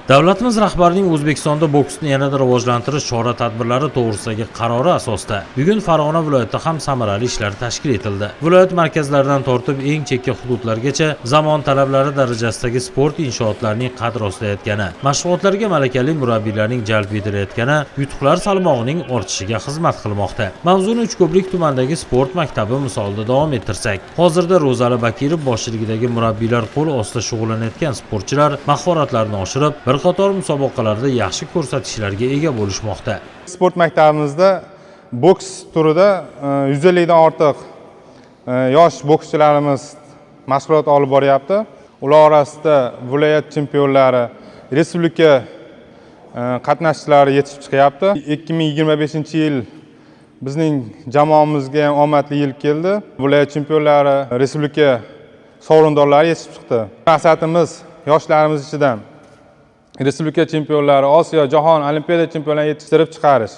Davlatimiz rahbarining O'zbekistonda boksni yanada rivojlantirish chora-tadbirlari to'g'risidagi qarori asosida bugun Farg'ona viloyatida ham samarali ishlar tashkil etildi. Viloyat markazlaridan tortib eng chekka hududlargacha zamon talablari darajasidagi sport inshootlarining qad rostlayotgani, mashg'ulotlarga malakali murabbiylarning jalb etilayotgani yutuqlar salmog'ining ortishiga xizmat qilmoqda. Mavzuni Uchko'prik tumanidagi sport maktabi misolida davom ettirsak, hozirda Ro'zali Bakirov boshchiligidagi murabbiylar qo'l ostida shug'ullanayotgan sportchilar mahoratlarini oshirib, bir qator musobaqalarda yaxshi ko'rsatishlarga ega bo'lishmoqda. Sport maktabimizda boks turida 150 dan ortiq yosh bokschilarimiz mashg'ulot olib boryapti. Ular orasida viloyat chempionlari, respublika qatnashchilari yetishib chiqyapti. 2025-yil bizning jamoamizga ham omadli yil keldi. Viloyat chempionlari, respublika sovrindorlari yetishib chiqdi. Maqsadimiz yoshlarimiz ichidan respublika chempionlari, Osiyo, Jahon, Olimpiada chempionlarini yetishtirib chiqarish.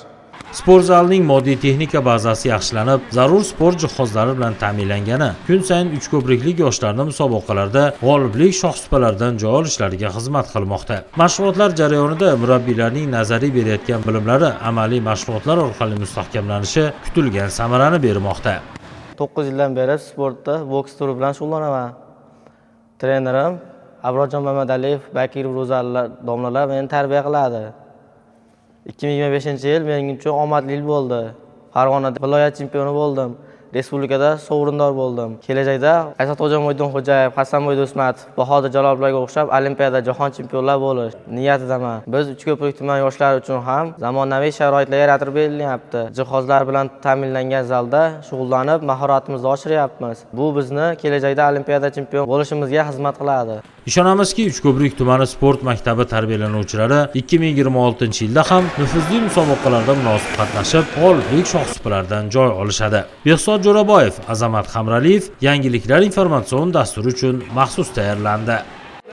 Sport zalining moddiy texnika bazasi yaxshilanib, zarur sport jihozlari bilan ta'minlangani kun sayin Uchko'priklik yoshlarni musobaqalarda g'oliblik shohsupalardan joy olishlariga xizmat qilmoqda. Mashg'ulotlar jarayonida murabbiylarning nazariy berayotgan bilimlari amaliy mashg'ulotlar orqali mustahkamlanishi kutilgan samarani bermoqda. 9 yildan beri sportda boks turi bilan shug'ullanaman. Trenerim Abrorjon Mamadaliyev, Bakirov, Ro'zali domlalar meni tarbiya qiladi. 2025-yil mening uchun omadli yil bo'ldi. Farg'onada viloyat chempioni bo'ldim. Respublikada sovrindor bo'ldim. Kelajakda Aysatxo'ja Mo'ydinxo'jayev, Hasanboy Do'stmatov, Bahodir Jalolovlarga o'xshab Olimpiada, jahon chempionlar bo'lish niyatidaman. Biz Uchko'prik tuman yoshlari uchun ham zamonaviy sharoitlar yaratib berilyapti. Jihozlar bilan ta'minlangan zalda shug'ullanib, mahoratimizni oshiryapmiz. Bu bizni kelajakda Olimpiada chempion bo'lishimizga xizmat qiladi. Ishonamizki, Uchko'prik tumani sport maktabi tarbiyalanuvchilari 2026-yilda ham nufuzli musobaqalarda munosib qatnashib, g'oliblik shohsupalardan joy olishadi. Behzod Jo'raboyev, Azamat Hamraliyev, Yangiliklar informatsion dasturi uchun maxsus tayyorlandi.